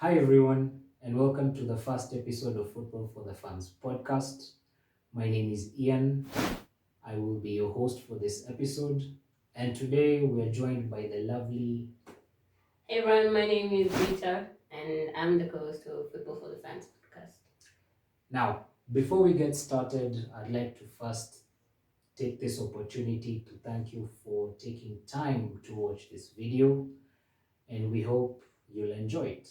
Hi, everyone, and welcome to the first episode of Football for the Fans podcast. My name is Ian. I will be your host for this episode, and today we are joined by the lovely. Hey everyone, my name is Rita, and I'm the co-host of Football for the Fans podcast. Now, before we get started, I'd like to first take this opportunity to thank you for taking time to watch this video, and we hope you'll enjoy it.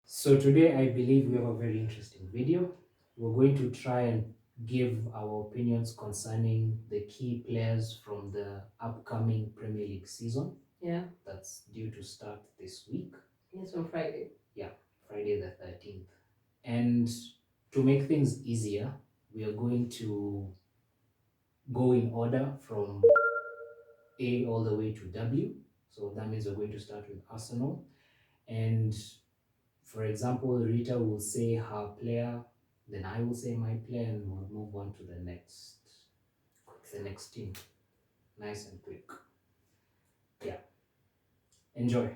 So today I believe we have a very interesting video. We're going to try and give our opinions concerning the key players from the upcoming Premier League season Yeah, that's due to start this week. yes, on Friday. Yeah, Friday the 13th. And to make things easier, we are going to go in order from A all the way to W. So that means we're going to start with Arsenal. And for example, Rita will say her player, then I will say my player, and we'll move on to the next team. Nice and quick. Yeah. Enjoy.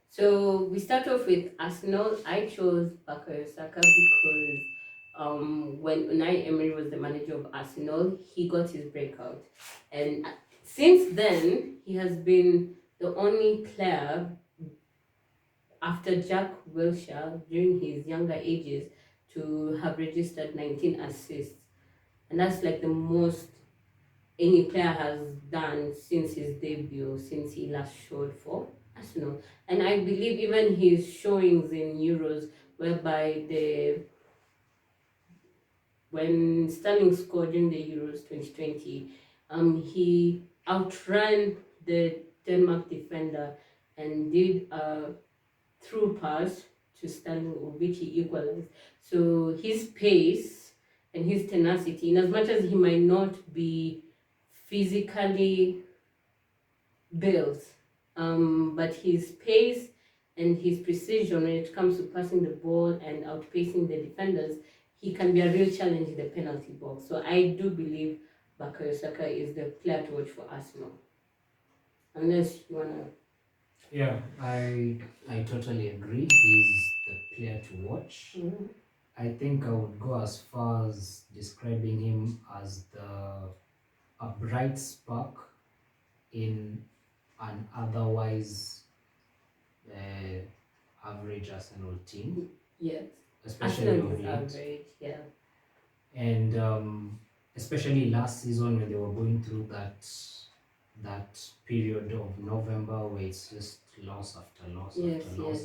So we start off with Arsenal. I chose Bukayo Saka because when Unai Emery was the manager of Arsenal, he got his breakout, and since then he has been the only player after Jack Wilshere during his younger ages to have registered 19 assists, and that's like the most any player has done since his debut, since he last showed for Arsenal. And I believe even his showings in Euros, whereby when Sterling scored during the Euros 2020, he outran the Denmark defender and did a through pass to Sterling, which he equalized. So his pace and his tenacity, in as much as he might not be physically built, but his pace and his precision when it comes to passing the ball and outpacing the defenders, he can be a real challenge in the penalty box. So I do believe Bukayo Saka is the player to watch for Arsenal. Unless you wanna. Yeah, I totally agree. He's the player to watch. Mhm. I think I would go as far as describing him as a bright spark in an otherwise average Arsenal team, Yes, especially Arsenal of is late. average. Yeah. And especially last season when they were going through that period of November where it's just loss after loss Yes. after Yes.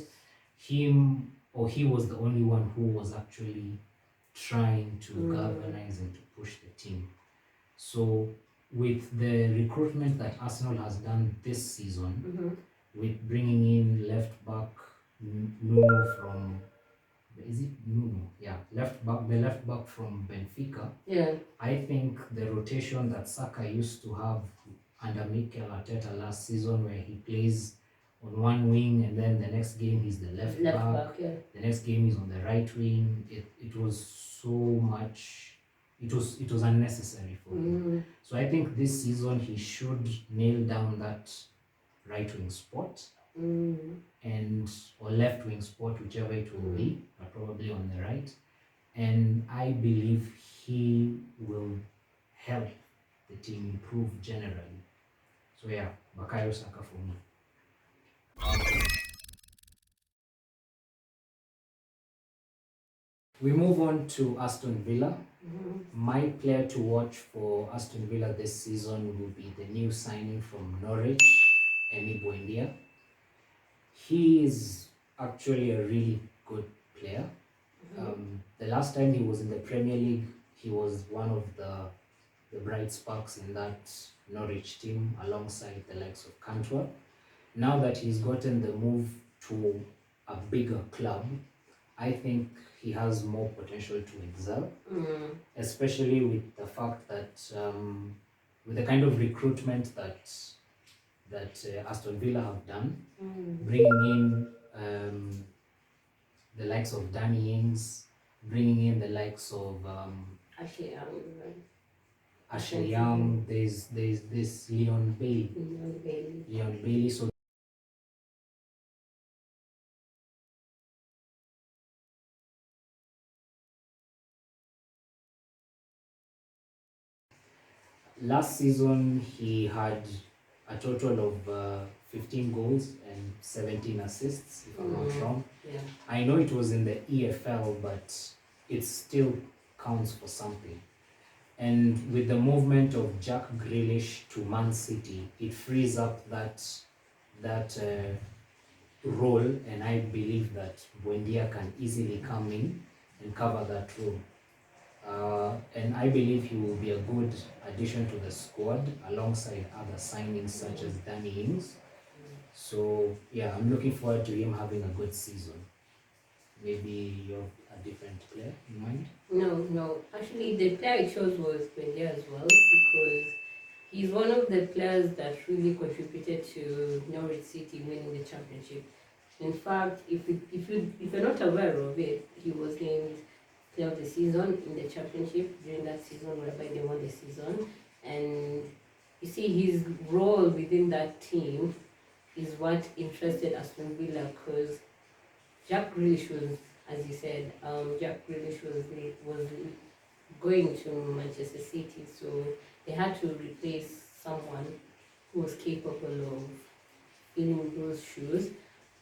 loss. He was the only one who was actually trying to galvanize and to push the team. So with the recruitment that Arsenal has done this season, with bringing in left back Nuno from, is it Nuno? Yeah, the left back from Benfica. Yeah. I think the rotation that Saka used to have under Mikel Arteta last season, where he plays on one wing and then the next game he's the left back, Yeah. the next game he's on the right wing. It was so much. It was unnecessary for him. So I think this season he should nail down that right wing spot and or left wing spot, whichever it will be, but probably on the right. And I believe he will help the team improve generally. So yeah, Bukayo Saka for me. We move on to Aston Villa. My player to watch for Aston Villa this season will be the new signing from Norwich, Emi Buendia. He is actually a really good player. The the last time he was in the Premier League, he was one of the bright sparks in that Norwich team alongside the likes of Cantwell. Now that he's gotten the move to a bigger club, I think he has more potential to excel, especially with the fact that with the kind of recruitment that Aston Villa have done, bringing in the likes of Danny Ings, bringing in the likes of Ashley Young, there's this Leon Bailey. So last season he had a total of 15 goals and 17 assists, if I'm not wrong. Yeah. I know it was in the EFL, but it still counts for something. And with the movement of Jack Grealish to Man City, it frees up that role, and I believe that Buendia can easily come in and cover that role. And I believe he will be a good addition to the squad alongside other signings such as Danny Ings. So yeah, I'm looking forward to him having a good season. Maybe you have a different player in mind? No. Actually, the player I chose was Buendia as well, because he's one of the players that really contributed to Norwich City winning the championship. In fact, if you're not aware of it, he was named player of the season in the championship during that season, whereby they won the season. And you see, his role within that team is what interested Aston Villa, because Jack Grealish was, as you said, Jack Grealish was going to Manchester City, so they had to replace someone who was capable of filling those shoes.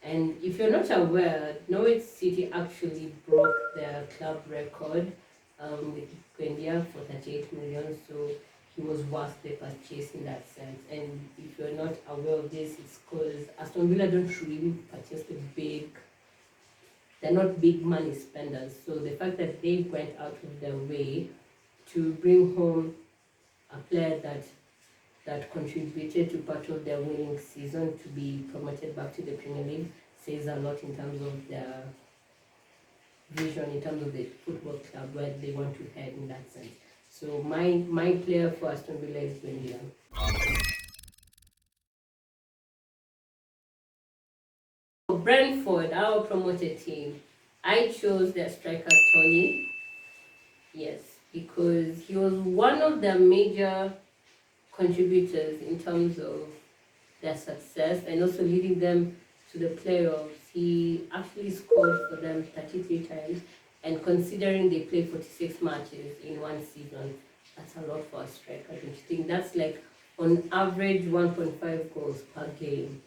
And if you're not aware, Norwich City actually broke their club record with Buendia for 38 million, so he was worth the purchase in that sense. And if you're not aware of this, it's because Aston Villa don't really purchase they're not big money spenders. So the fact that they went out of their way to bring home a player that contributed to part of their winning season to be promoted back to the Premier League says a lot in terms of their vision, in terms of the football club, where they want to head in that sense. So my player for Aston Villa is Buendia. For Brentford, our promoted team, I chose their striker Tony. Yes, because he was one of the major contributors in terms of their success and also leading them to the playoffs. He actually scored for them 33 times, and considering they played 46 matches in one season, that's a lot for a striker, don't you think? That's like on average 1.5 goals per game.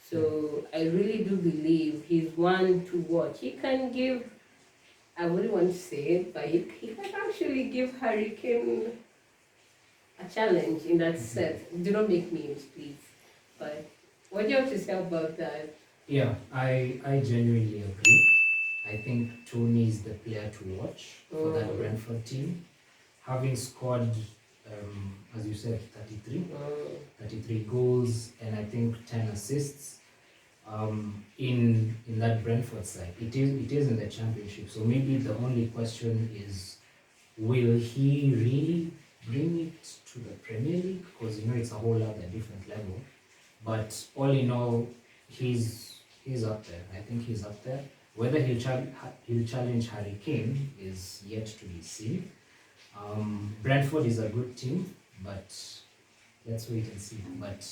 So I really do believe he's one to watch. He can give, I wouldn't want to say it, but he can actually give Harry Kane a challenge in that sense. Do not make memes, please. But what do you have to say about that? Yeah, I genuinely agree. I think Tony is the player to watch for that Brentford team. Having scored, as you said, 33 goals and I think 10 assists in that Brentford side. It is in the championship. So maybe the only question is, will he really bring it to the Premier League? Because it's a whole other different level. But all in all, he's up there. I think he's up there. Whether he'll challenge Harry Kane is yet to be seen. Brentford is a good team, but let's wait and see. But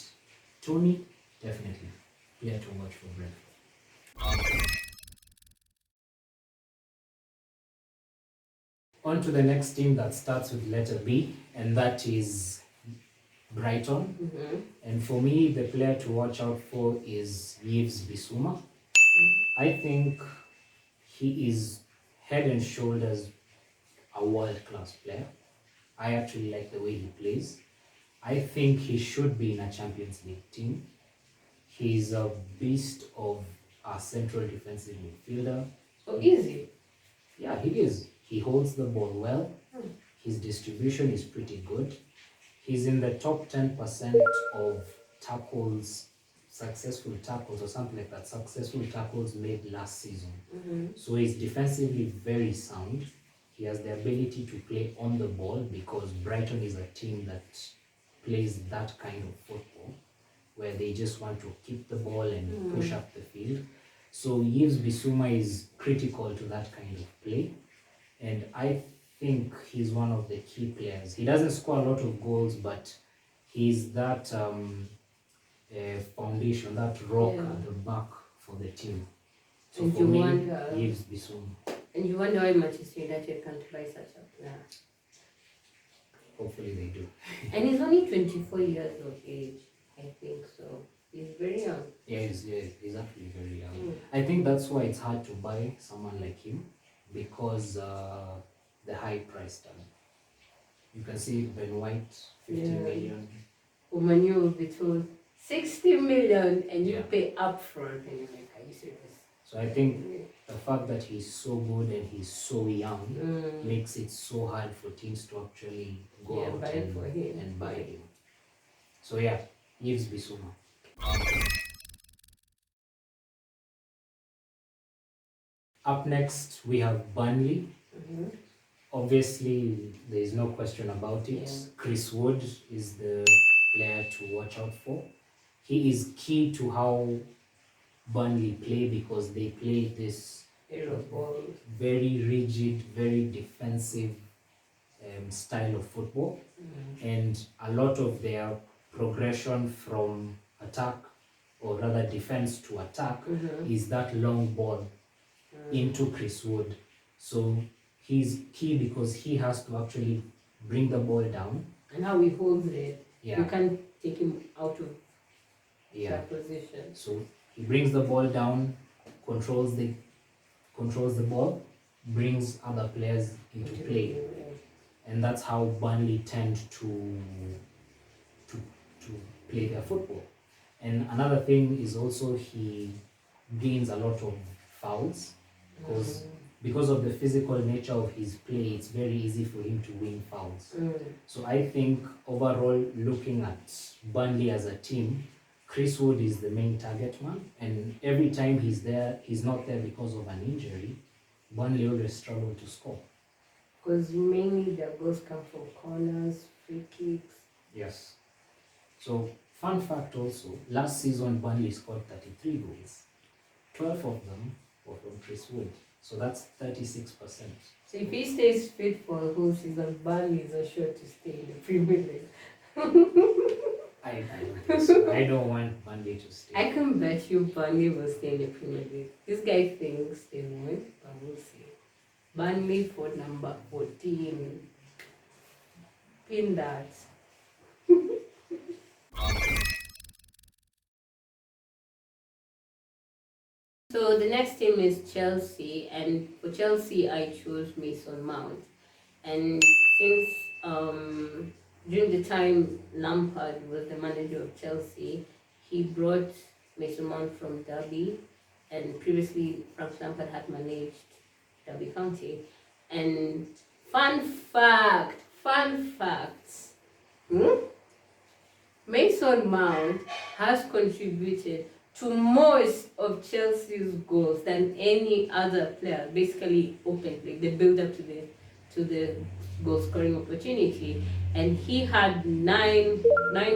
Tony, definitely player to watch for Brentford. On to the next team that starts with letter B, and that is Brighton. And for me, the player to watch out for is Yves Bissouma. I think he is head and shoulders a world-class player. I actually like the way he plays. I think he should be in a Champions League team. He's a beast of a central defensive midfielder. Oh, easy. Yeah, he is. He holds the ball well. His distribution is pretty good. He's in the top 10% of tackles, successful tackles or something like that, successful tackles made last season. So he's defensively very sound. He has the ability to play on the ball because Brighton is a team that plays that kind of football where they just want to keep the ball and push up the field. So Yves Bissouma is critical to that kind of play. And I think he's one of the key players. He doesn't score a lot of goals, but he's that foundation, that rock at the back for the team. So And for you me, wonder- Yves Bissouma. And you wonder why Manchester United can't buy such a player. Hopefully they do. And he's only 24 years of age, I think so. He's very young. Yeah, he's actually very young. I think that's why it's hard to buy someone like him because the high price tag. You can see Ben White, 50 million. Woman, you will be told 60 million and you Yeah. pay upfront. And you're like, are you serious? So I think the fact that he's so good and he's so young makes it so hard for teams to actually go Yeah, out buy for him. and buy him. So yeah, Yves Bissouma. Up next, we have Burnley. Obviously, there is no question about it. Yeah. Chris Wood is the player to watch out for. He is key to how Burnley play because they play this very rigid, very defensive style of football. And a lot of their progression from attack, or rather defense to attack, is that long ball into Chris Wood. So he's key because he has to actually bring the ball down. And how he holds it. Yeah. You can't take him out of Yeah. that position. So he brings the ball down, controls the ball, brings other players into play, and that's how Burnley tend to play their football. And another thing is also he gains a lot of fouls because of the physical nature of his play. It's very easy for him to win fouls. So I think overall, looking at Burnley as a team, Chris Wood is the main target man, and every time he's not there because of an injury, Burnley always struggle to score. Because mainly their goals come from corners, free kicks. Yes. So, fun fact also, last season Burnley scored 33 goals. 12 of them were from Chris Wood. So that's 36%. So if he stays fit for a whole season, Burnley is sure to stay in the Premier League. I don't think so. I don't want Burnley to stay. I can bet you Burnley will stay in the Premier League. This guy thinks they won't, but we'll see. Burnley for number 14. Pin that. So the next team is Chelsea, and for Chelsea I chose Mason Mount. And since during the time Lampard was the manager of Chelsea, he brought Mason Mount from Derby, and previously Frank Lampard had managed Derby County. And fun facts. Mason Mount has contributed to most of Chelsea's goals than any other player, basically open play, the build up to the goal scoring opportunity. And he had nine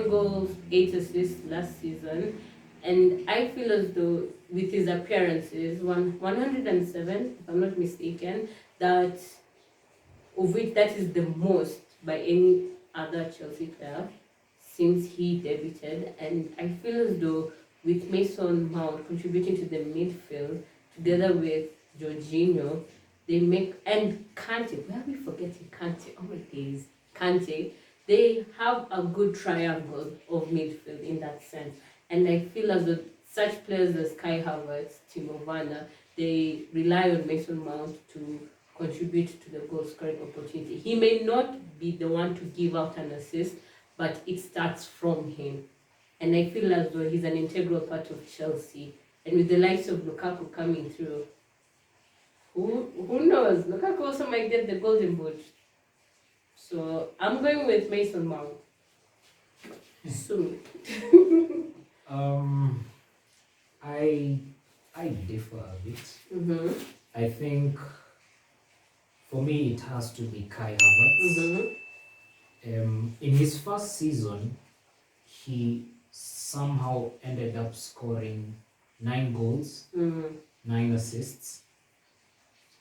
goals, 8 assists last season. And I feel as though with his appearances, 107, if I'm not mistaken, that is the most by any other Chelsea player since he debuted. And I feel as though with Mason Mount contributing to the midfield together with Jorginho, they make, and Kante, where are we forgetting Kante? Oh my days, Kante, they have a good triangle of midfield in that sense. And I feel as though such players as Kai Havertz, Timo Werner, they rely on Mason Mount to contribute to the goal scoring opportunity. He may not be the one to give out an assist, but it starts from him. And I feel as though he's an integral part of Chelsea. And with the likes of Lukaku coming through, Who knows? Lukaku also might get the golden boot. So I'm going with Mason Mount. Soon. I differ a bit. Mm-hmm. I think for me it has to be Kai Havertz. In his first season, he somehow ended up scoring 9 goals, 9 assists.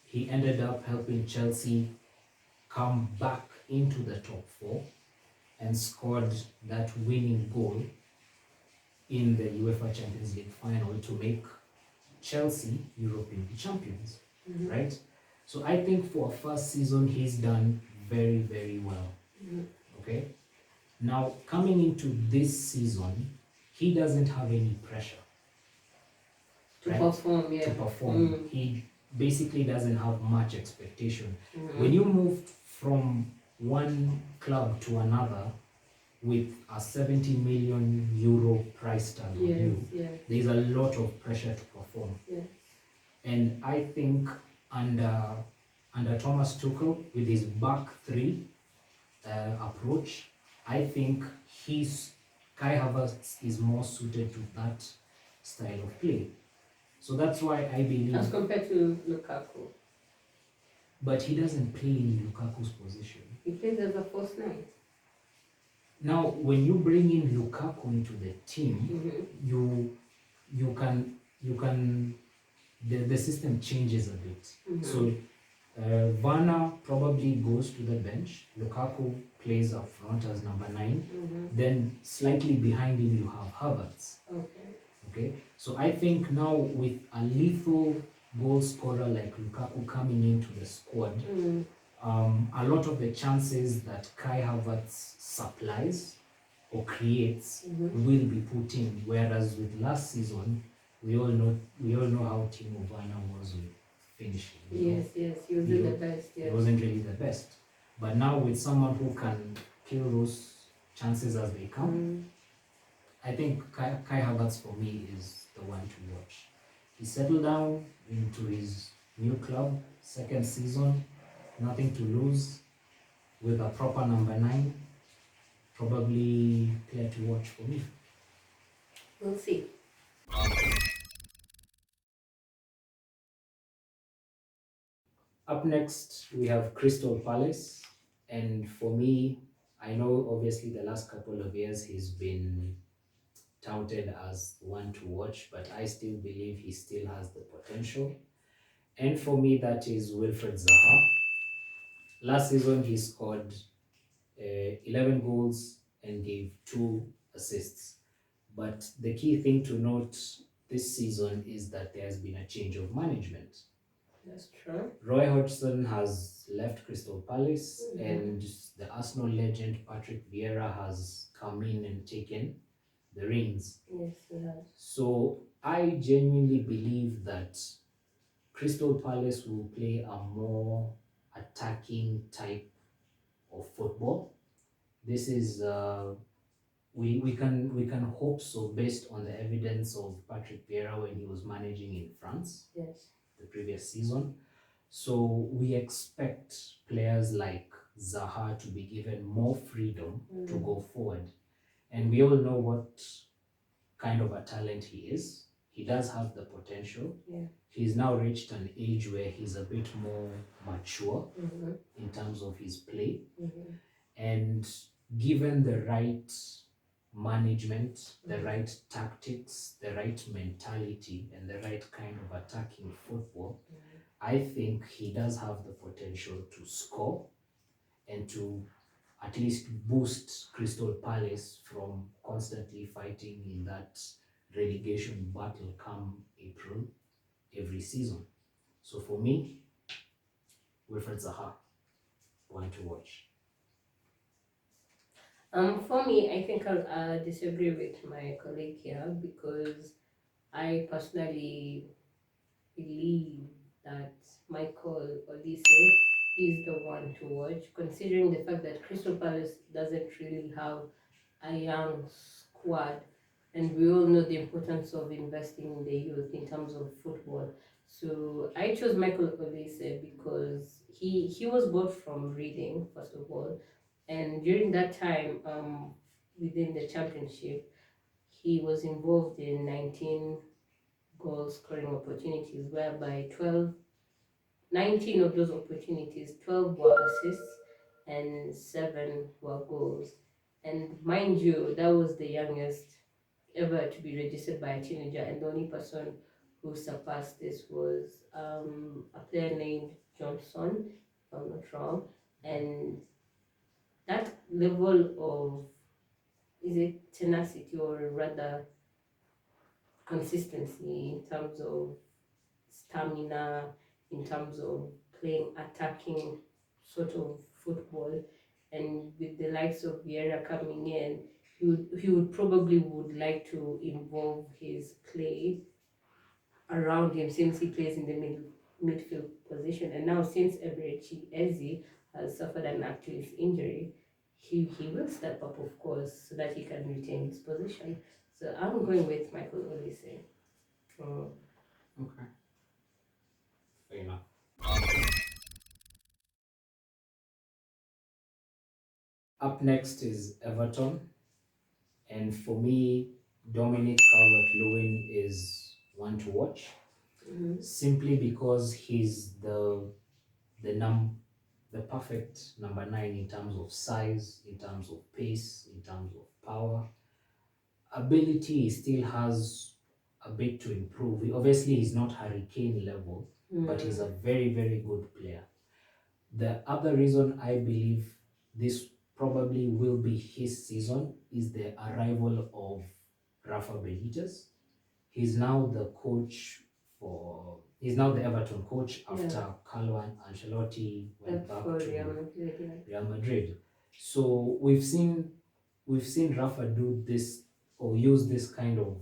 He ended up helping Chelsea come back into the top 4 and scored that winning goal in the UEFA Champions League final to make Chelsea European champions, right? So I think for a first season, he's done very, very well. Okay. Now, coming into this season, he doesn't have any pressure To right? perform, yeah. To perform. He basically doesn't have much expectation. Mm-hmm. When you move from one club to another with a 70 million euro price tag on you, there's a lot of pressure to perform. Yes. And I think under Thomas Tuchel, with his back three approach, I think Kai Havertz is more suited to that style of play. So that's why I believe. As compared to Lukaku. But he doesn't play in Lukaku's position. He plays as a false nine. Now, when you bring in Lukaku into the team, you can the system changes a bit. So Werner probably goes to the bench. Lukaku plays up front as number 9. Then slightly behind him you have Havertz. Okay. So I think now with a lethal goal scorer like Lukaku coming into the squad, a lot of the chances that Kai Havertz supplies or creates will be put in. Whereas with last season, we all know how Timo Werner was with finishing. Yes, he wasn't the best. He wasn't really the best. But now with someone who can kill those chances as they come, I think Kai Havertz for me is the one to watch. He settled down into his new club, second season, nothing to lose, with a proper number 9, probably player to watch for me. We'll see. Up next, we have Crystal Palace. And for me, I know obviously the last couple of years he's been touted as one to watch, but I still believe he still has the potential. And for me, that is Wilfred Zaha. Last season, he scored 11 goals and gave 2 assists. But the key thing to note this season is that there has been a change of management. That's true. Roy Hodgson has left Crystal Palace, and the Arsenal legend Patrick Vieira has come in and taken the reins. Yes, he has. So I genuinely believe that Crystal Palace will play a more attacking type of football. This is we can hope so based on the evidence of Patrick Vieira when he was managing in France. Yes. The previous season. So we expect players like Zaha to be given more freedom to go forward. And we all know what kind of a talent he is. He does have the potential. Yeah. He's now reached an age where he's a bit more mature in terms of his play. And given the right management, the right tactics, the right mentality, and the right kind of attacking football, I think he does have the potential to score and to at least boost Crystal Palace from constantly fighting in that relegation battle come April every season. So for me, Wilfred Zaha, one to watch. For me, I think I'll disagree with my colleague here because I personally believe that Michael Olise is the one to watch, considering the fact that Crystal Palace doesn't really have a young squad, and we all know the importance of investing in the youth in terms of football. So I chose Michael Olise because he was bought from Reading, first of all, and during that time, within the championship, he was involved in 19 goal scoring opportunities, whereby 19 of those opportunities, 12 were assists and 7 were goals. And mind you, that was the youngest ever to be registered by a teenager, and the only person who surpassed this was a player named Johnson, if I'm not wrong. And that level of, is it tenacity or rather consistency in terms of stamina, in terms of playing attacking sort of football, and with the likes of Vieira coming in, he would probably would like to involve his play around him since he plays in the midfield position. And now since Eberechi Eze has suffered an Achilles injury, he will step up, of course, so that he can retain his position. So I'm going with Michael Olise. Mm. Okay, fair enough. Up next is Everton, and for me, Dominic Calvert-Lewin is one to watch, simply because he's the perfect number 9 in terms of size, in terms of pace, in terms of power. Ability, he still has a bit to improve. Obviously, he's not Hurricane level, but he's a very, very good player. The other reason I believe this probably will be his season is the arrival of Rafa Benitez. He's now the Everton coach after Carlo Ancelotti went back For to Real Madrid, yeah. Real Madrid. So we've seen Rafa do this or use this kind of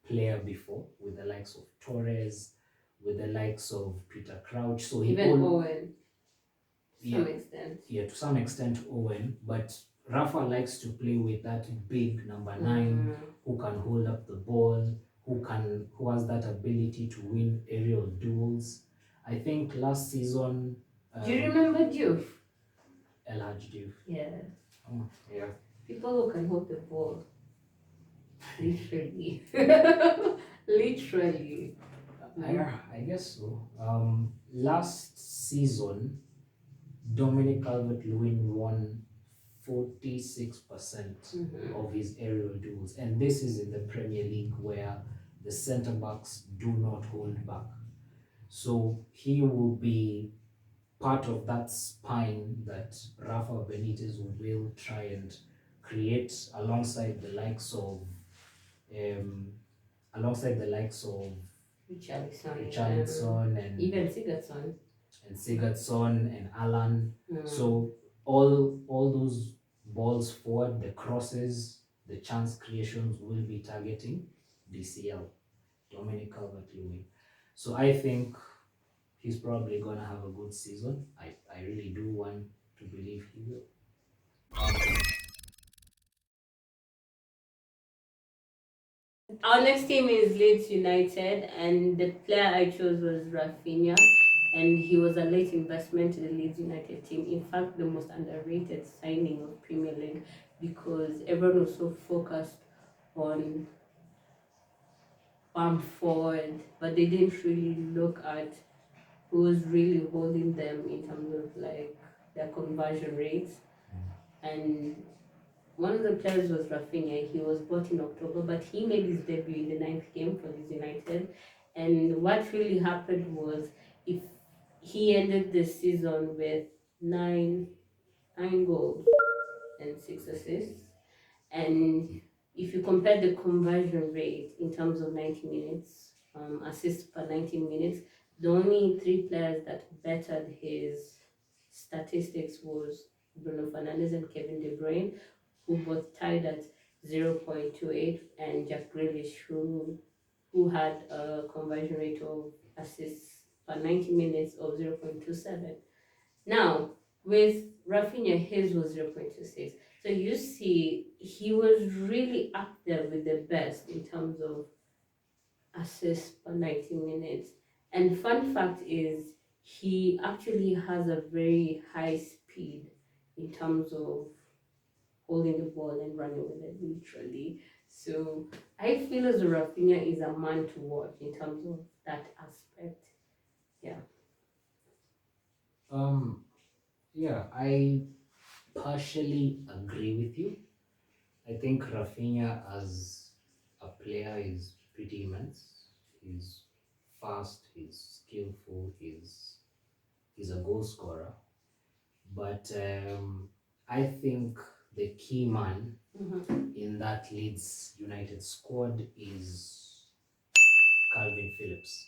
player before with the likes of Torres, with the likes of Peter Crouch. So Even Owen, to yeah, some extent. yeah, to some extent Owen, but Rafa likes to play with that big number 9 who can hold up the ball, who has that ability to win aerial duels. I think last season, Do you remember Diouf? El Hadj Diouf. Yeah. Oh, yeah. People who can hold the ball. Literally. Literally. I guess so. Last season, Dominic Calvert-Lewin won 46% of his aerial duels, and this is in the Premier League where the centre backs do not hold back. So he will be part of that spine that Rafa Benitez will try and create alongside the likes of um, Richarlison and even Sigurdsson. And Alan. So all those balls forward, the crosses, the chance creations will be targeting DCL, Dominic Calvert-Lewin. So I think he's probably gonna have a good season. I really do want to believe he will. Our next team is Leeds United, and the player I chose was Rafinha, and he was a late investment to the Leeds United team. In fact, the most underrated signing of Premier League, because everyone was so focused on forward, but they didn't really look at who was really holding them in terms of like their conversion rates. And one of the players was Rafinha. He was bought in October, but he made his debut in the 9th game for Leeds United. And what really happened was, if he ended the season with nine goals and 6 assists, and if you compare the conversion rate in terms of 90 minutes, assists per 90 minutes, the only 3 players that bettered his statistics was Bruno Fernandes and Kevin De Bruyne, who both tied at 0.28, and Jack Grealish, who had a conversion rate of assists per 90 minutes of 0.27. Now, with Rafinha, his was 0.26. So you see, he was really up there with the best in terms of assists per 90 minutes. And fun fact is, he actually has a very high speed in terms of holding the ball and running with it, literally. So I feel as Rafinha is a man to watch in terms of that aspect. Yeah. Um, yeah, I partially agree with you. I think Rafinha as a player is pretty immense. He's fast, he's skillful, he's a goal scorer. But I think the key man in that Leeds United squad is Calvin Phillips.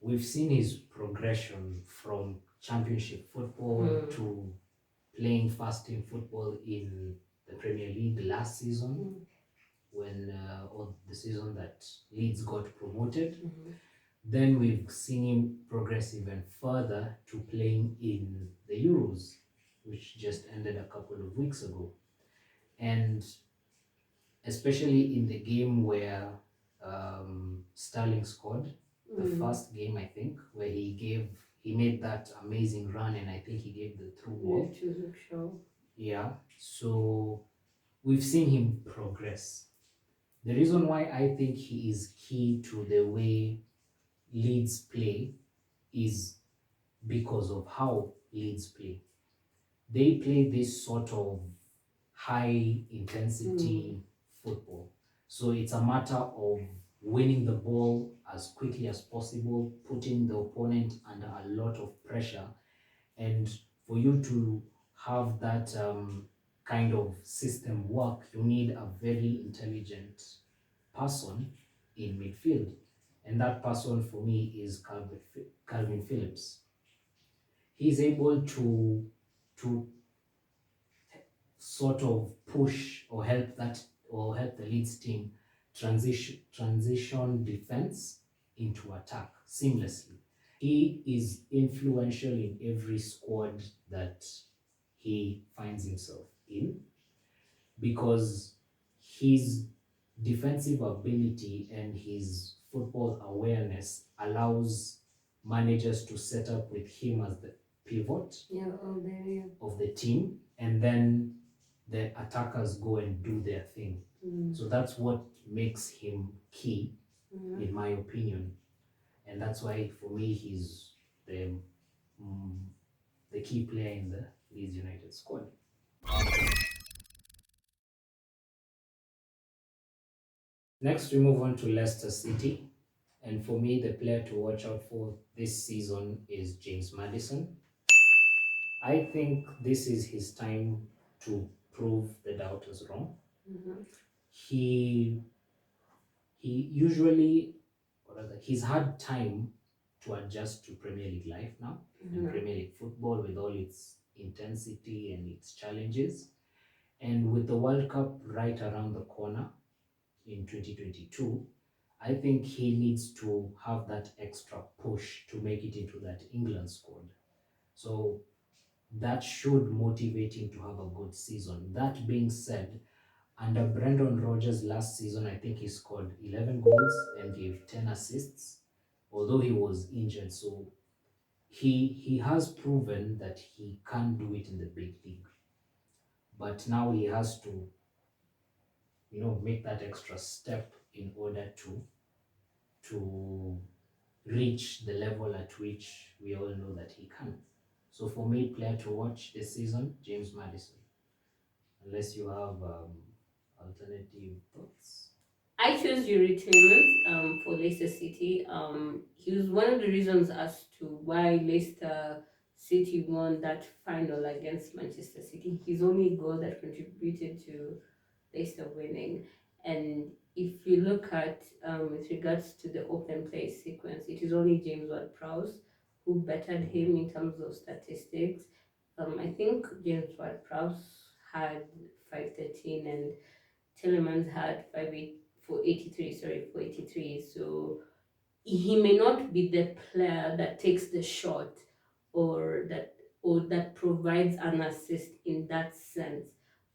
We've seen his progression from championship football to playing fast team football in the Premier League last season, when or the season that Leeds got promoted. Then we've seen him progress even further to playing in the Euros, which just ended a couple of weeks ago. And especially in the game where Sterling scored, the first game, I think, where he made that amazing run, and I think he gave the through ball. Yeah, to look show. Yeah, so we've seen him progress. The reason why I think he is key to the way Leeds play is because of how Leeds play. They play this sort of high intensity football. So it's a matter of winning the ball as quickly as possible, putting the opponent under a lot of pressure. And for you to have that kind of system work, you need a very intelligent person in midfield. And that person for me is Calvin Phillips. He's able to sort of push or help the Leeds team transition defense into attack seamlessly. He is influential in every squad that he finds himself in, because his defensive ability and his football awareness allows managers to set up with him as the pivot of the team, and then the attackers go and do their thing. So that's what makes him key, in my opinion, and that's why for me he's mm, the key player in the Leeds United squad. Next, we move on to Leicester City. And for me, the player to watch out for this season is James Maddison. I think this is his time to prove the doubters wrong. He he usually, or rather, he's had time to adjust to Premier League life now, and Premier League football with all its intensity and its challenges. And with the World Cup right around the corner in 2022, I think he needs to have that extra push to make it into that England squad. So that should motivate him to have a good season. That being said, under Brendan Rodgers last season, I think he scored 11 goals and gave 10 assists, although he was injured. So he has proven that he can do it in the big league. But now he has to, make that extra step in order to reach the level at which we all know that he can. So for me, player to watch this season, James Maddison. Unless you have alternative thoughts. I chose Yuri Tillmans for Leicester City. He was one of the reasons as to why Leicester City won that final against Manchester City. His only goal that contributed to Leicester winning. And if you look at with regards to the open play sequence, it is only James Ward-Prowse who bettered him in terms of statistics. I think James Ward-Prowse had 513 and Tillemans had 483. So he may not be the player that takes the shot or that provides an assist in that sense,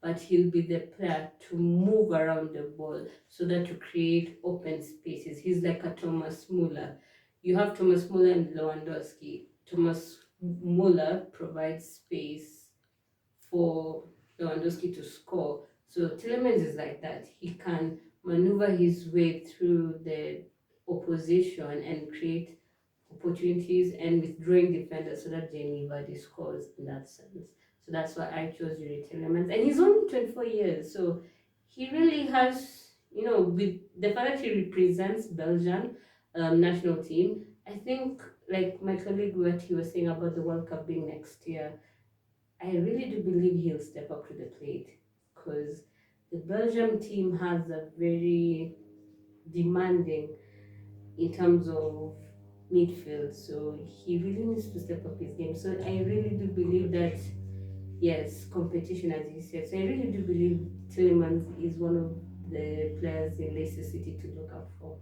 but he'll be the player to move around the ball so that to create open spaces. He's like a Thomas Muller. you have Thomas Muller and Lewandowski. Thomas Muller provides space for Lewandowski to score. So Tielemans is like that. He can maneuver his way through the opposition and create opportunities and withdrawing defenders so that Jamie Vardy scores in that sense. So that's why I chose Yuri Tielemans. And he's only 24 years, so he really has, with the fact that he represents Belgian national team, I think, like my colleague what he was saying about the World Cup being next year, I really do believe he'll step up to the plate because the Belgium team has a very demanding in terms of midfield, so he really needs to step up his game. So I really do believe that yes, competition as you said. So I really do believe Tillemans is one of the players in Leicester City to look out for.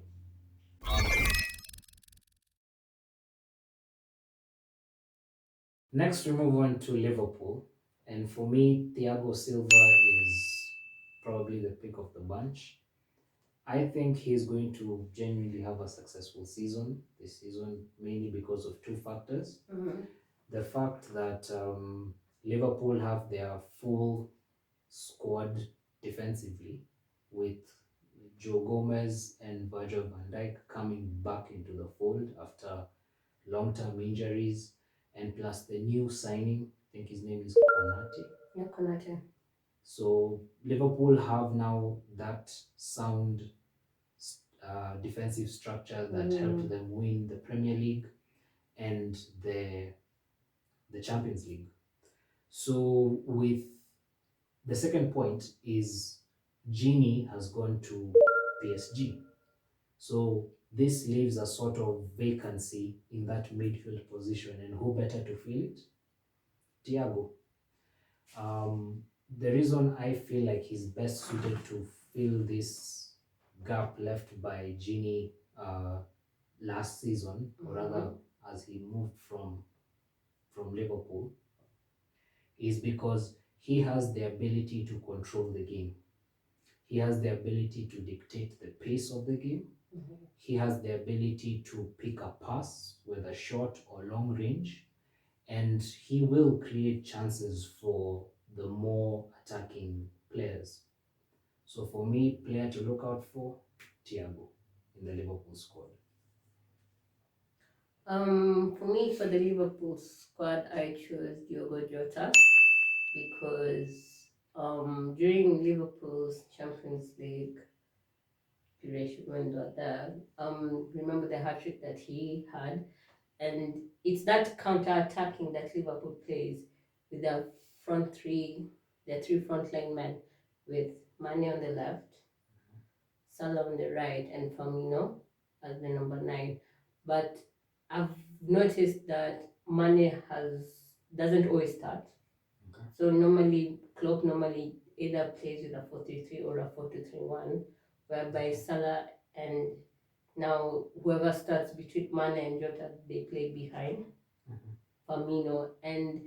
Next, we move on to Liverpool, and for me, Thiago Silva is probably the pick of the bunch. I think he's going to genuinely have a successful season this season, mainly because of two factors. The fact that Liverpool have their full squad defensively, with Joe Gomez and Virgil van Dijk coming back into the fold after long-term injuries, and plus the new signing, I think his name is Konate. Yeah, Konate. So Liverpool have now that sound defensive structure that helped them win the Premier League and the Champions League. So with the second point is Gini has gone to PSG. So this leaves a sort of vacancy in that midfield position, and who better to fill it? Thiago. The reason I feel like he's best suited to fill this gap left by Gini last season, or rather as he moved from Liverpool, is because he has the ability to control the game. He has the ability to dictate the pace of the game. He has the ability to pick a pass, whether short or long range, and he will create chances for the more attacking players. So for me, player to look out for, Thiago in the Liverpool squad. For me, for the Liverpool squad, I chose Diogo Jota because during Liverpool's Champions League duration when they were there, remember the hat trick that he had, and it's that counter-attacking that Liverpool plays with their their three frontline men, with Mane on the left, Salah on the right, and Firmino as the number 9. But I've noticed that Mane doesn't always start. Okay. So Klopp normally either plays with a 4-3-3 or a 4-2-3-1, whereby Salah and now whoever starts between Mane and Jota, they play behind Firmino. And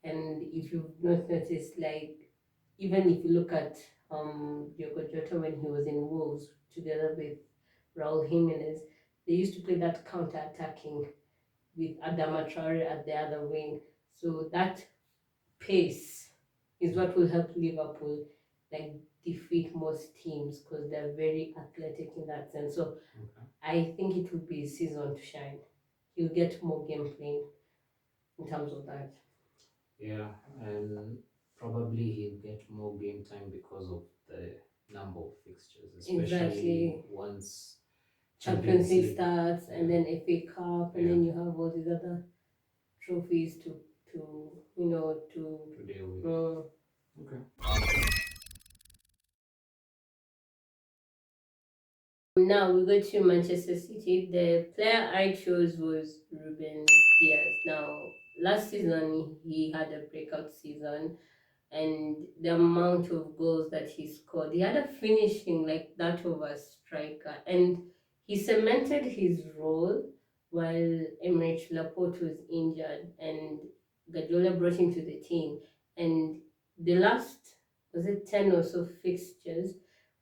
if you've not noticed, like even if you look at Diogo Jota when he was in Wolves together with Raul Jimenez, they used to play that counter-attacking with Adama Traore at the other wing. So that pace is what will help Liverpool like defeat most teams because they're very athletic in that sense. So I think it will be a season to shine. He'll get more game playing in terms of that. Yeah, and probably he'll get more game time because of the number of fixtures, especially Exactly. once Champions League starts, and then FA Cup, and Yeah. then you have all these other trophies to deal with. Okay. Now we go to Manchester City. The player I chose was Ruben Diaz. Now, last season he had a breakout season, and the amount of goals that he scored, he had a finishing like that of a striker, and he cemented his role while Emmerich Laporte was injured, and Guardiola brought him to the team. And the last, was it 10 or so fixtures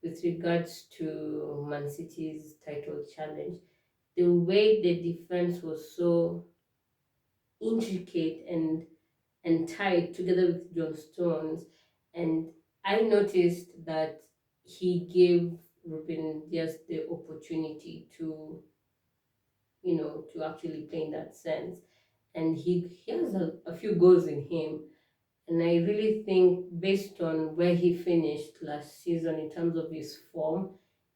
with regards to Man City's title challenge, the way the defense was so intricate and tied together with John Stones. And I noticed that he gave Ruben Diaz the opportunity to, to actually play in that sense. And he has a few goals in him. And I really think, based on where he finished last season in terms of his form,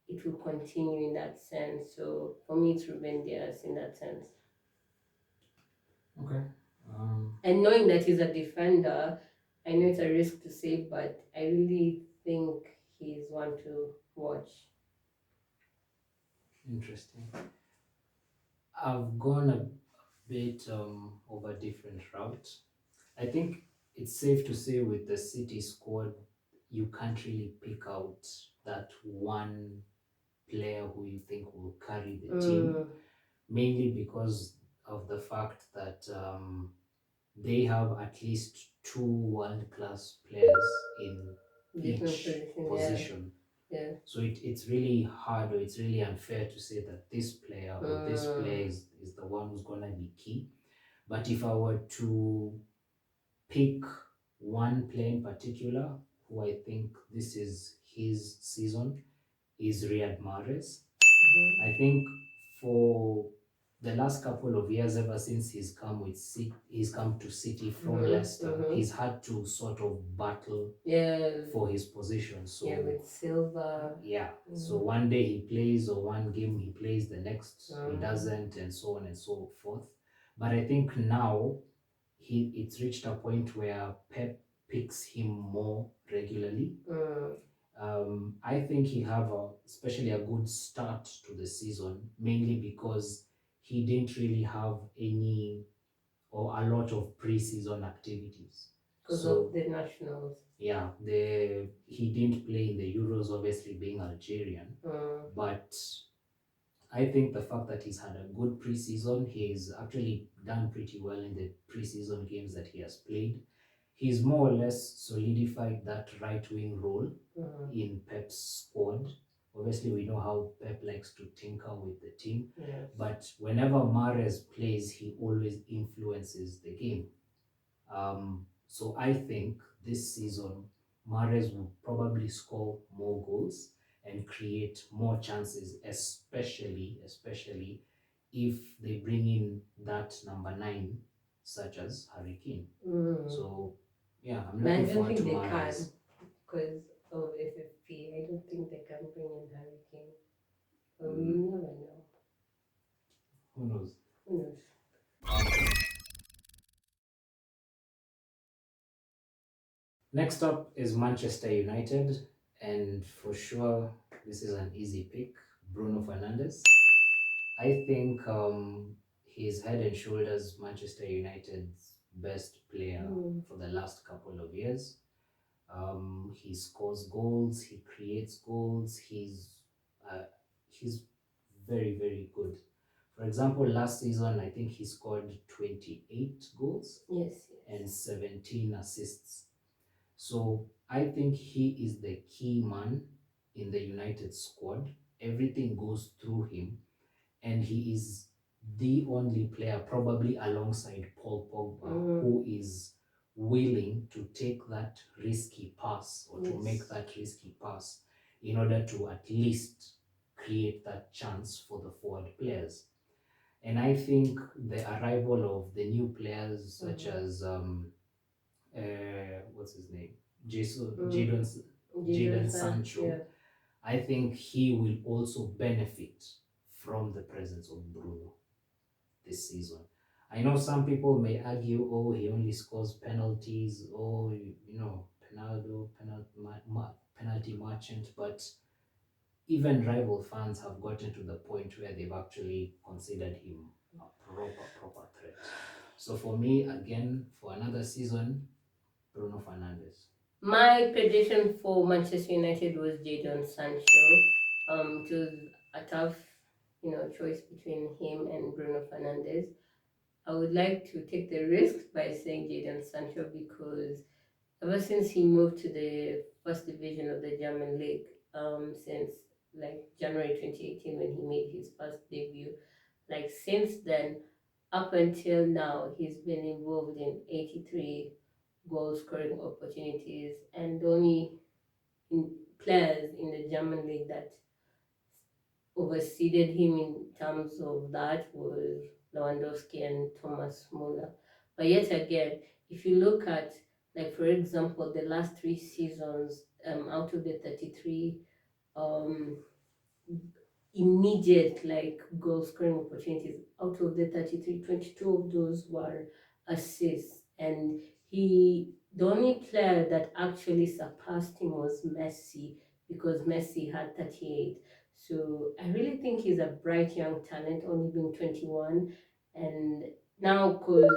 it will continue in that sense. So for me, it's Ruben Diaz in that sense. Okay. And knowing that he's a defender, I know it's a risk to say, but I really think he's one to watch. Interesting. I've gone a bit over different routes. I think it's safe to say with the City squad, you can't really pick out that one player who you think will carry the team, mainly because of the fact that they have at least two world-class players in Different each position, position. yeah. So it's really hard, or it's really unfair to say that this player or this player is the one who's going to be key. But if I were to pick one player in particular who I think this is his season, is Riyad Mahrez. I think for the last couple of years, ever since he's come to City from Leicester, he's had to sort of battle for his position. So with Silva. yeah, so one day he plays, or one game he plays, the next he doesn't, and so on and so forth. But I think now it's reached a point where Pep picks him more regularly. I think he have especially a good start to the season, mainly because he didn't really have any or a lot of pre-season activities. Because of the nationals. Yeah, he didn't play in the Euros, obviously being Algerian, but I think the fact that he's had a good preseason, he's actually done pretty well in the preseason games that he has played. He's more or less solidified that right wing role in Pep's squad. Obviously, we know how Pep likes to tinker with the team, but whenever Mahrez plays, he always influences the game. So I think this season, Mahrez will probably score more goals and create more chances, especially if they bring in that number 9, such as Harry Kane. So yeah, I'm I looking don't forward think to they Mahrez. because of FFP. I don't think they can bring in Harry Kane. But we never know. Who knows? Who knows? Next up is Manchester United, and for sure, this is an easy pick, Bruno Fernandes. I think he's head and shoulders Manchester United's best player for the last couple of years. He scores goals, he creates goals, he's very, very good. For example, last season, I think he scored 28 goals and 17 assists. So I think he is the key man in the United squad. Everything goes through him, and he is the only player, probably alongside Paul Pogba, who is willing to take that risky pass, or to make that risky pass, in order to at least create that chance for the forward players. And I think the arrival of the new players, such as what's his name, Jadon Sancho, I think he will also benefit from the presence of Bruno this season. I know some people may argue, oh, he only scores penalties, oh, penalty merchant, but even rival fans have gotten to the point where they've actually considered him a proper threat. So for me, again, for another season, Bruno Fernandes. My prediction for Manchester United was Jadon Sancho. It was a tough, choice between him and Bruno Fernandes. I would like to take the risk by saying Jadon Sancho because ever since he moved to the first division of the German league, since like January 2018 when he made his first debut, Like since then, up until now, he's been involved in 83 goal scoring opportunities, and the only players in the German league that overseeded him in terms of that was Lewandowski and Thomas Muller. But yet again, if you look at, like for example, the last 3 seasons, out of the 33 um, immediate like goal scoring opportunities, out of the 33, 22 of those were assists, and the only player that actually surpassed him was Messi, because Messi had 38. So I really think he's a bright young talent, only being 21. And now, because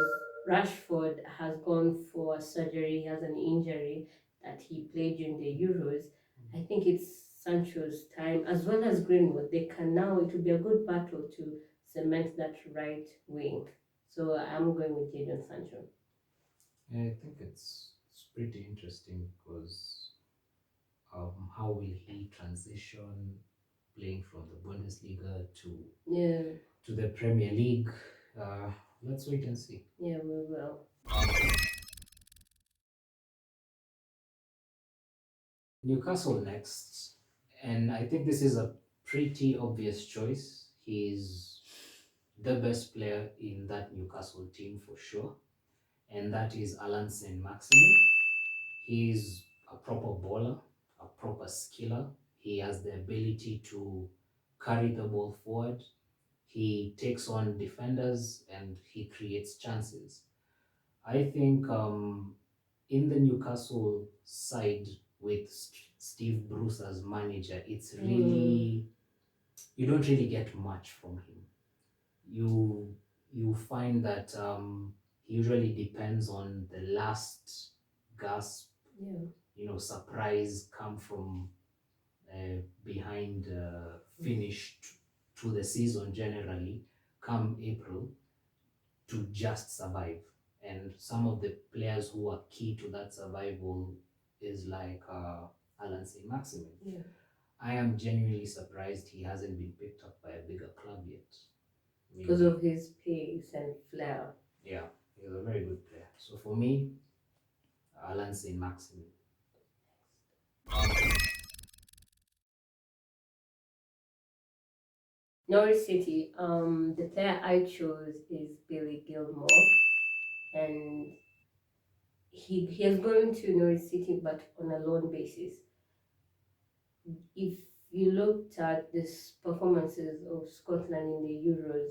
Rashford has gone for surgery, he has an injury that he played during the Euros, I think it's Sancho's time, as well as Greenwood. They can now, it will be a good battle to cement that right wing. So I'm going with Jadon Sancho. Yeah, I think it's pretty interesting because how will he transition playing from the Bundesliga Yeah, to the Premier League? Let's wait and see. yeah, we will. Newcastle next, and I think this is a pretty obvious choice. He's the best player in that Newcastle team for sure, and that is Alan Saint Maximin. He's a proper bowler, a proper skiller. He has the ability to carry the ball forward. He takes on defenders and he creates chances. I think in the Newcastle side with Steve Bruce as manager, it's really, you don't really get much from him. You you find that he usually depends on the last gasp, Yeah. surprise come from behind finish to the season generally come April to just survive. And some of the players who are key to that survival is like Alan St. Maximin. Yeah. I am genuinely surprised he hasn't been picked up by a bigger club yet. Because of his pace and flair. Yeah, he's a very good player. So for me, Alan St. Maximin. Norwich City, the player I chose is Billy Gilmore, and he has gone to Norwich City but on a loan basis. If you looked at the performances of Scotland in the Euros,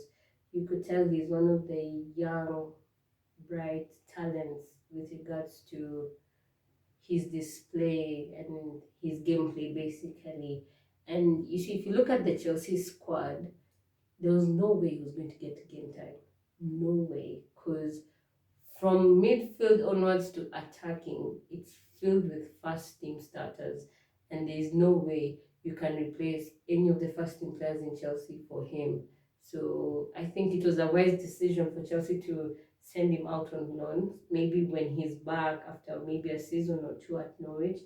you could tell he's one of the young, bright talents with regards to his display and his gameplay, basically. And you see, if you look at the Chelsea squad, there was no way he was going to get game time. No way. Because from midfield onwards to attacking, it's filled with first team starters, and there is no way you can replace any of the first team players in Chelsea for him. So I think it was a wise decision for Chelsea to send him out on loan. Maybe when he's back after maybe a season or two at Norwich,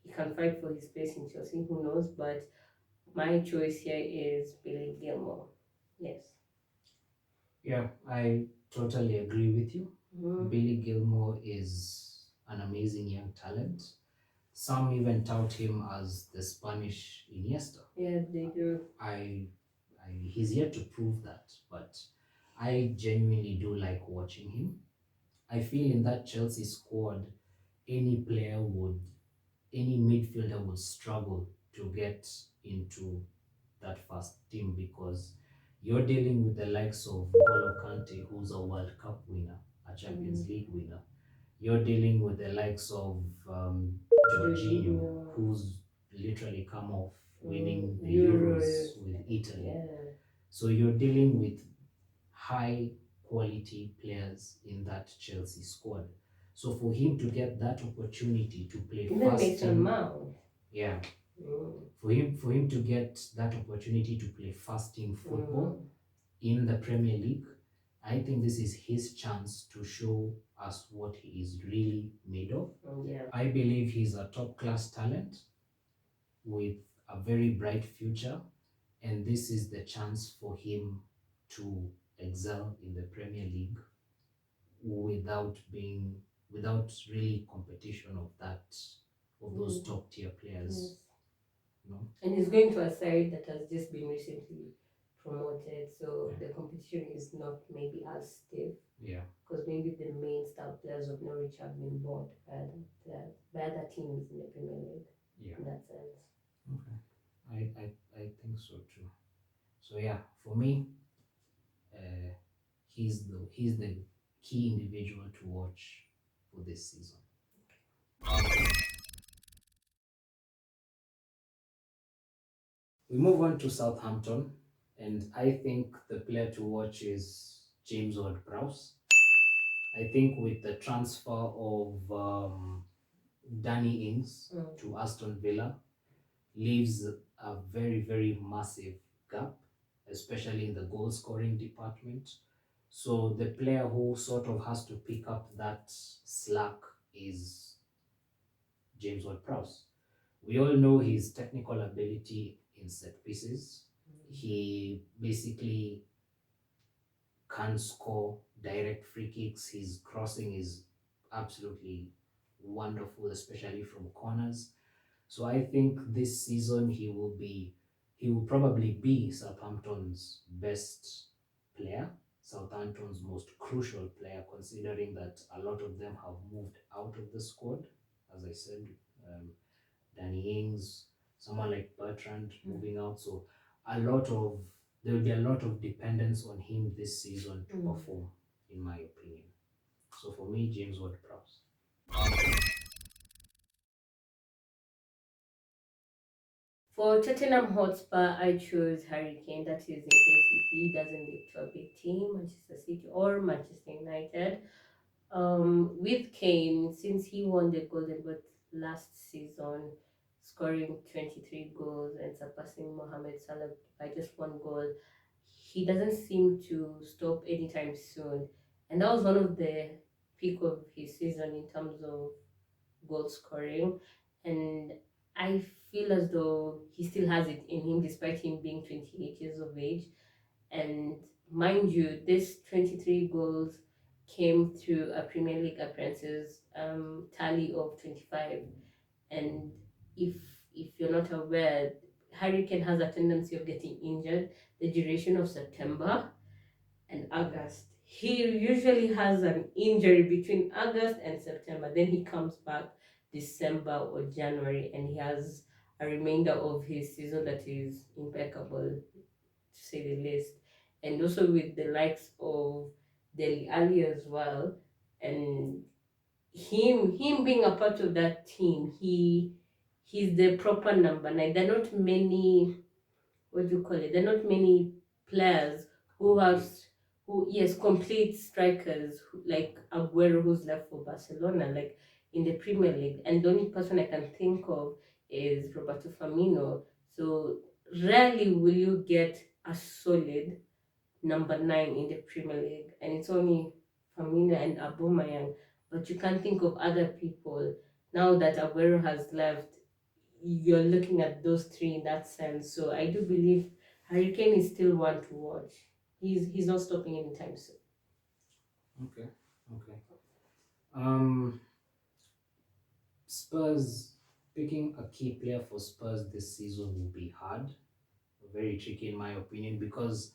he can fight for his place in Chelsea. Who knows? But my choice here is Billy Gilmore. Yes. Yeah, I totally agree with you. Mhm. Billy Gilmore is an amazing young talent. Some even tout him as the Spanish Iniesta. Yeah, they do. He's yet to prove that, but I genuinely do like watching him. I feel in that Chelsea squad, any player would, any midfielder would struggle to get into that first team because you're dealing with the likes of Golo Kante, who's a World Cup winner, a Champions League winner. You're dealing with the likes of Jorginho, Jorginho. who's literally come off winning the Euros. Euros with Italy. Yeah. So you're dealing with high quality players in that Chelsea squad. So for him to get that opportunity to play Even first Mason team, Mount. yeah, Mm. for him to get that opportunity to play first team football in the Premier League, I think this is his chance to show us what he is really made of. Yeah. I believe he's a top class talent with a very bright future, and this is the chance for him to excel in the Premier League without being without really competition of those top tier players. Yes. You know? And he's going to a side that has just been recently promoted, so Yeah. the competition is not maybe as stiff Yeah. because maybe the main star players of Norwich have been bought by other teams in the Premier League Yeah. in that sense. Okay. I think so too. So yeah, for me, uh, he's the key individual to watch for this season. We move on to Southampton, and I think the player to watch is James Ward-Prowse. I think with the transfer of Danny Ings to Aston Villa leaves a very, very massive gap, especially in the goal scoring department. So the player who sort of has to pick up that slack is James Ward-Prowse. We all know his technical ability in set pieces. He basically can score direct free kicks. His crossing is absolutely wonderful, especially from corners. So I think this season he will probably be Southampton's best player, Southampton's most crucial player, considering that a lot of them have moved out of the squad. As I said, um, Danny Ings, someone like Bertrand moving out. So there will be a lot of dependence on him this season to perform, in my opinion. So for me, James Ward-Prowse. For Tottenham Hotspur, I chose Harry Kane. That is in case if he doesn't lead to a big team, Manchester City or Manchester United. With Kane, since he won the Golden Boot last season, scoring 23 goals and surpassing Mohamed Salah by just one goal, he doesn't seem to stop anytime soon. And that was one of the peak of his season in terms of goal scoring. And I feel as though he still has it in him despite him being 28 years of age. And mind you, this 23 goals came through a Premier League appearances tally of 25. And if if you're not aware, Harry Kane has a tendency of getting injured the duration of September and August. He usually has an injury between August and September. Then he comes back December or January and he has a remainder of his season that is impeccable, to say the least. And also with the likes of Deli Ali as well. And him being a part of that team, he's the proper number nine. There are not many, what do you call it? There are not many players who have yes, complete strikers like Aguero, who's left for Barcelona, like in the Premier League. And the only person I can think of is Roberto Firmino. So rarely will you get a solid number nine in the Premier League, and it's only Firmino and Aubameyang. But you can't think of other people now that Aguero has left. You're looking at those three in that sense. So I do believe Harry Kane is still one to watch. He's not stopping anytime soon. Okay. Okay. Um, Spurs, picking a key player for Spurs this season will be hard, very tricky in my opinion, because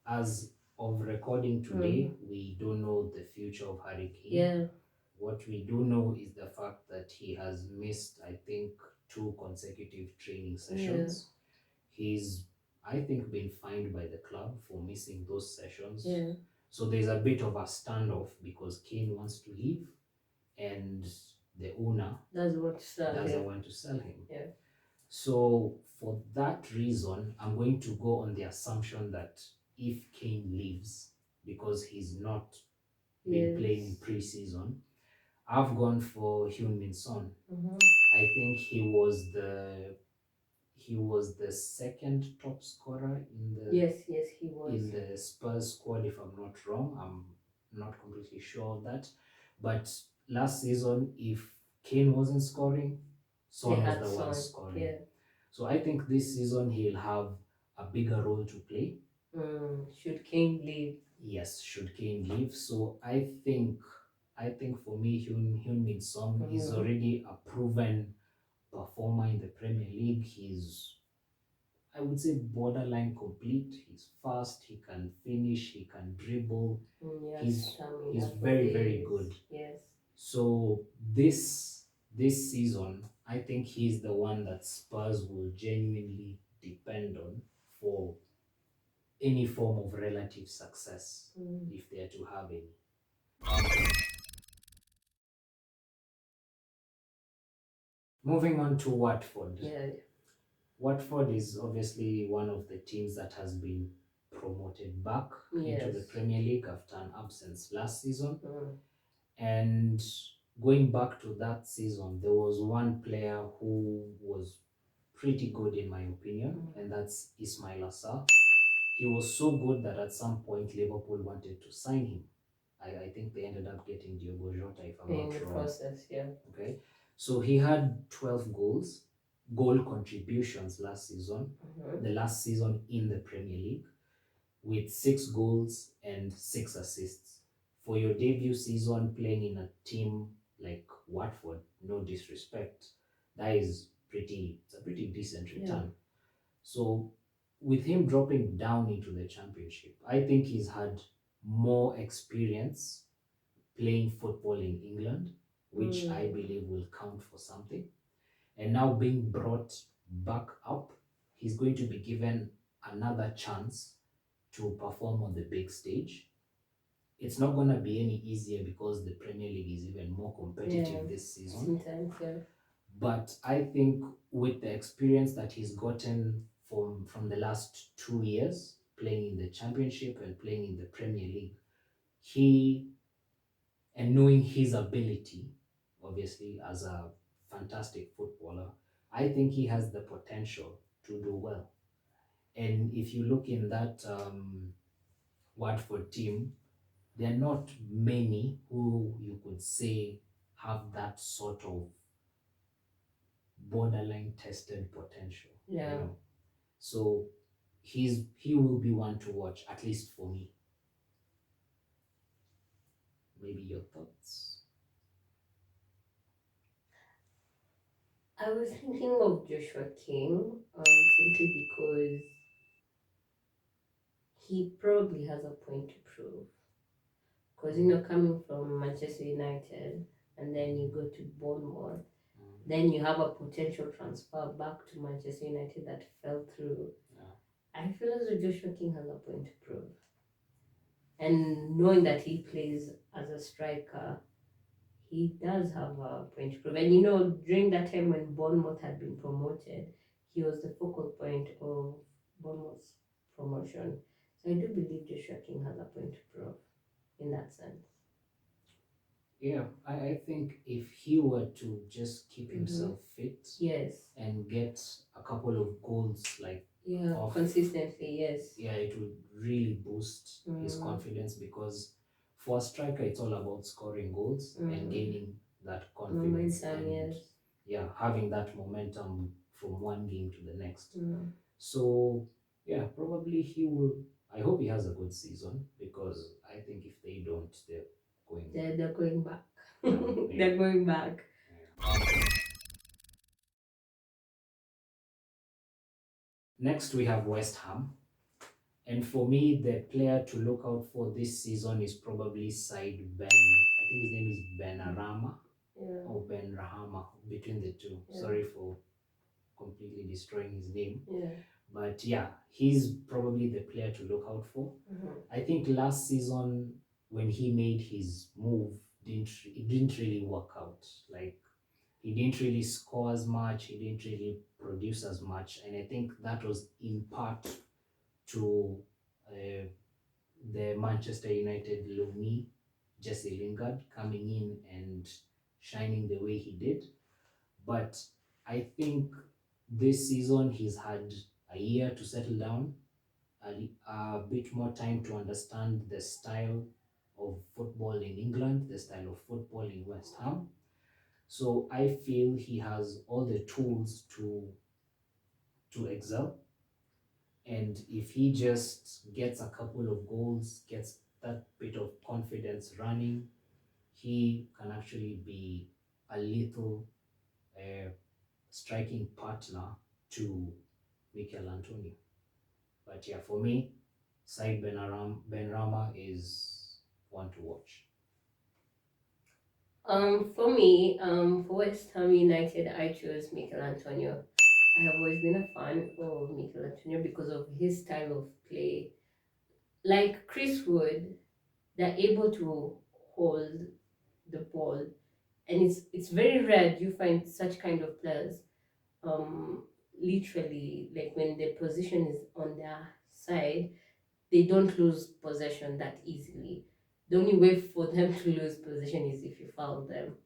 as of recording today, we don't know the future of Harry Kane. Yeah. What we do know is the fact that he has missed, I think, 2 consecutive training sessions. He's, I think, been fined by the club for missing those sessions. Yeah. So there's a bit of a standoff because Kane wants to leave and the owner Doesn't want to sell doesn't him. want to sell him. Yeah. So for that reason, I'm going to go on the assumption that if Kane leaves because he's not been playing in pre-season, I've gone for Heung-min Son. I think he was the second top scorer in the Yes, he was. in the Spurs squad, if I'm not wrong. I'm not completely sure of that. But last season, if Kane wasn't scoring, Son was the one scoring. Yeah. So I think this season he'll have a bigger role to play. Should Kane leave? Yes, should Kane leave. So I think for me, Hyun Min Song is Mm. already a proven performer in the Premier League. He's, I would say, borderline complete. He's fast, he can finish, he can dribble. Yes, He's stamina for very, very days. good. Yes. So this season, I think he's the one that Spurs will genuinely depend on for any form of relative success, if they are to have any. Moving on to Watford. Yeah. Watford is obviously one of the teams that has been promoted back into the Yes. Premier League after an absence last season. Mm. And going back to that season, there was one player who was pretty good in my opinion, and that's Ismail Assar. He was so good that at some point Liverpool wanted to sign him. I think they ended up getting Diogo Jota, if I'm In not the wrong. process, yeah. Okay, so he had 12 goal contributions last season, the last season in the Premier League, with 6 goals and 6 assists. For your debut season playing in a team like Watford, no disrespect, that is it's a pretty decent return. So with him dropping down into the championship, I think he's had more experience playing football in England, which I believe will count for something. And now being brought back up, he's going to be given another chance to perform on the big stage. It's not going to be any easier because the Premier League is even more competitive this season. Sometimes, yeah. But I think with the experience that he's gotten from the last 2 years playing in the Championship and playing in the Premier League, he and knowing his ability, obviously as a fantastic footballer, I think he has the potential to do well. And if you look in that Watford team, there are not many who you could say have that sort of borderline tested potential. Yeah. You know? So he will be one to watch, at least for me. Maybe your thoughts? I was thinking of Joshua King, simply because he probably has a point to prove. Because, coming from Manchester United and then you go to Bournemouth, then you have a potential transfer back to Manchester United that fell through. I feel as though Joshua King has a point to prove. And knowing that he plays as a striker, he does have a point to prove. And during that time when Bournemouth had been promoted, he was the focal point of Bournemouth's promotion. So I do believe Joshua King has a point to prove in that sense. Yeah, I think if he were to just keep himself fit, Yes. and get a couple of goals like consistently, yes. Yeah, it would really boost his confidence, because for a striker it's all about scoring goals and gaining that confidence Momentum, and yes. yeah, having that momentum from one game to the next. So yeah, probably he will. I hope he has a good season, because I think if they don't, they're going They're going back. down. They're going back. Next, we have West Ham. And for me, the player to look out for this season is probably Said Ben. I think his name is Benarama or Ben Rahama, between the two. Sorry for completely destroying his name. But yeah, he's probably the player to look out for. I think last season when he made his move, it didn't really work out. Like, he didn't really score as much, he didn't really produce as much, and I think that was in part to the Manchester United loanee Jesse Lingard coming in and shining the way he did. But I think this season he's had a year to settle down, a bit more time to understand the style of football in England, the style of football in West Ham. So I feel he has all the tools to excel. And if he just gets a couple of goals, gets that bit of confidence running, he can actually be a little uh, striking partner to Mikel Antonio. But yeah, for me, Said Benrahma is one to watch. For me, for West Ham United, I chose Mikel Antonio. I have always been a fan of Mikel Antonio because of his style of play. Like Chris Wood, they're able to hold the ball, and it's very rare you find such kind of players. Um, Literally, like when the position is on their side, they don't lose possession that easily. The only way for them to lose possession is if you foul them.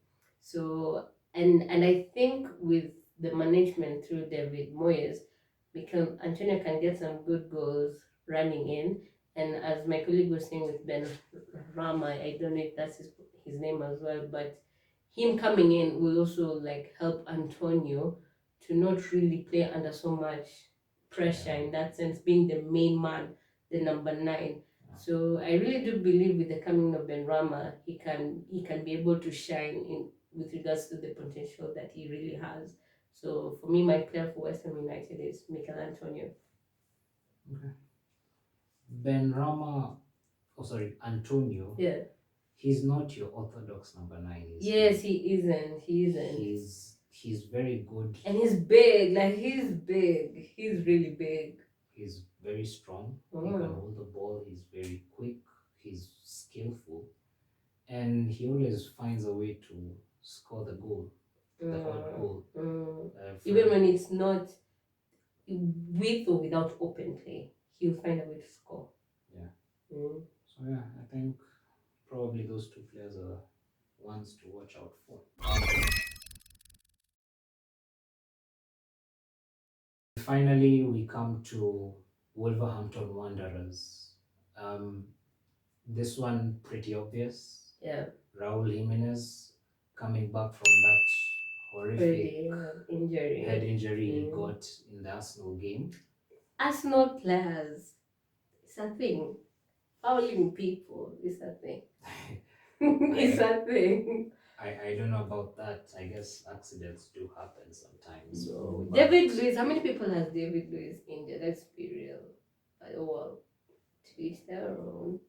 So and I think with the management through David Moyes, because Antonio can get some good goals running in. And as my colleague was saying with Ben Rama, I don't know if that's his name as well, but him coming in will also like help Antonio to not really play under so much pressure in that sense, being the main man, the number nine. So I really do believe with the coming of Ben Rama, he can be able to shine in with regards to the potential that he really has. So for me, my player for West Ham United is Mikel Antonio. Okay. Benrahma, oh sorry, Antonio. Yeah. He's not your orthodox number nine. Yes, he isn't. He isn't. He's very good. And he's big. Like he's big. He's really big. He's very strong. He can hold the ball. He's very quick. He's skillful, and he always finds a way to score the goal, the odd goal. Even when it's not with or without open play, he'll find a way to score. Yeah. So yeah, I think probably those two players are ones to watch out for. Finally, we come to Wolverhampton Wanderers. This one pretty obvious. Yeah. Raul Jimenez coming back from that horrific head injury he got in the Arsenal game. Arsenal players, it's a thing. Fouling people is a thing. It's a thing. I don't know about that. I guess accidents do happen sometimes. So David Luiz, how many people has David Luiz injured? Let's be real. Oh well, to each their own.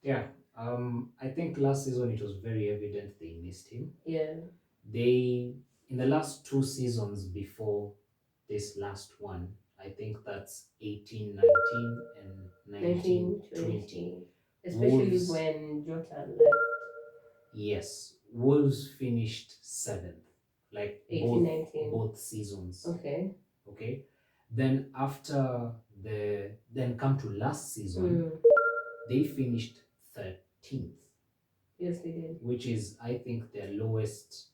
Yeah. I think last season it was very evident they missed him. Yeah. They in the last two seasons before this last one, I think that's 18-19 and 19-20. Especially Wolves, when Jota left. Yes, Wolves finished seventh, like 18-19. both seasons. Okay. Okay. Then then come to last season, they finished 13th. Yes, they did. Which is, I think, their lowest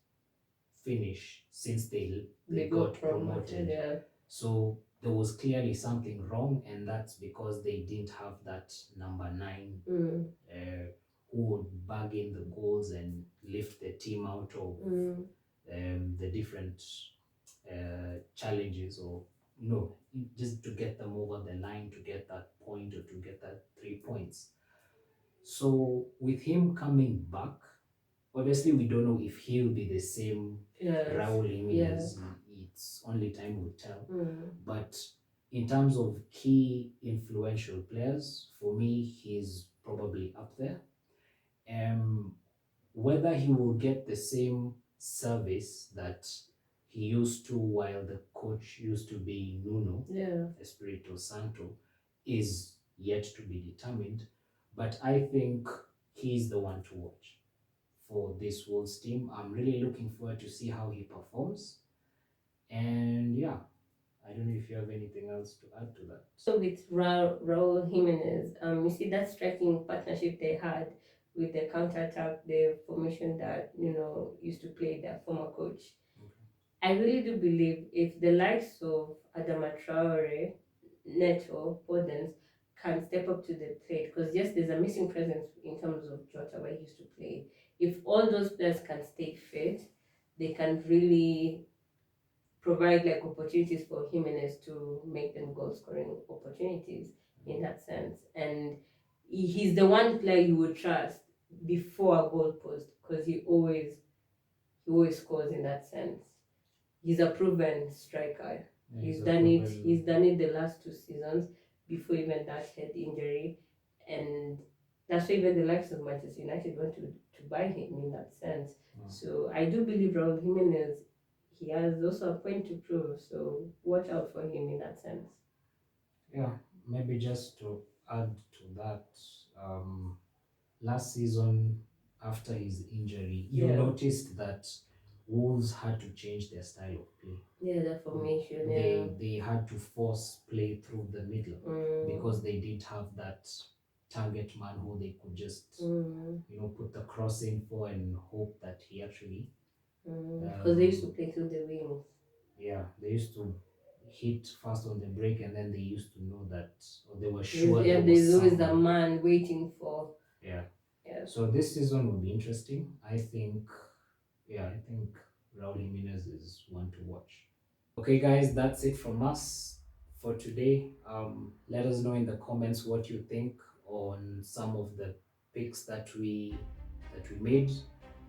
finish since they got promoted. Yeah. So there was clearly something wrong, and that's because they didn't have that number nine who would bag in the goals and lift the team out of the different challenges, or just to get them over the line, to get that point or to get that 3 points. So with him coming back, obviously we don't know if he'll be the same Raul Jimenez. It's only time will tell. But in terms of key influential players, for me, he's probably up there. Whether he will get the same service that he used to while the coach used to be Nuno Espirito Santo is yet to be determined. But I think he's the one to watch for this Wolves team. I'm really looking forward to see how he performs. And yeah, I don't know if you have anything else to add to that. So with Raul Jimenez, you see that striking partnership they had with the counter-attack, the formation that used to play their former coach. I really do believe if the likes of Adama Traore, Neto, Podence can step up to the plate, because yes, there's a missing presence in terms of Jota where he used to play. If all those players can stay fit, they can really provide like opportunities for Jimenez to make them goal scoring opportunities in that sense. And he's the one player you would trust before a goal post because he always scores in that sense. He's a proven striker. Yeah, He's he's a done it. proven- He's done it the last 2 seasons before even that head injury, and that's why even the likes of Manchester United want to buy him in that sense. Mm. So I do believe Raul Jimenez, he has also a point to prove. So watch out for him in that sense. Yeah, maybe just to add to that, last season after his injury, you Yeah. noticed that Wolves had to change their style of play. Yeah, the formation. They had to force play through the middle because they didn't have that target man who they could just put the cross in for and hope that he actually Because they used to play through the wings. yeah, they used to hit fast on the break, and then they used to know that, or they were sure There's always a someone. man waiting for. Yeah. Yeah. So this season will be interesting. I think Raul Jimenez is one to watch. Okay, guys, that's it from us for today. Let us know in the comments what you think on some of the picks that we made.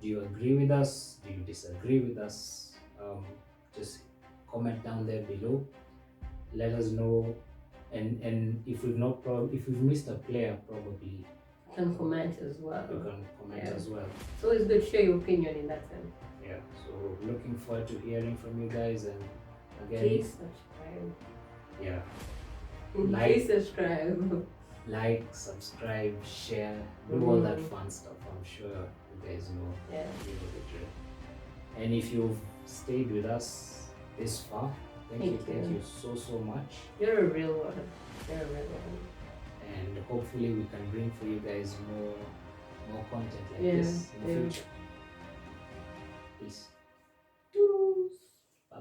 Do you agree with us? Do you disagree with us? Just comment down there below. Let us know, and if we've missed a player, probably You can comment as well. you can comment as well. It's always good to share your opinion in that sense. Yeah. So looking forward to hearing from you guys, and again, Please subscribe. yeah. Please subscribe. Like, subscribe, share, do all that fun stuff. I'm sure you guys know. Yeah. You know the drill. And if you've stayed with us this far, thank you so much. You're a real one. You're a real one. And hopefully we can bring for you guys more content like this in the future. Peace. Toodles. Bye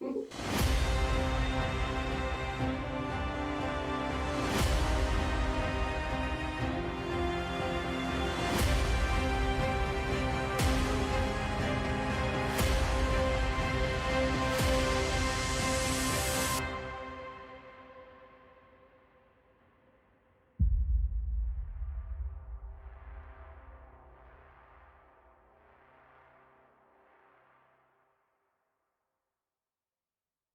bye.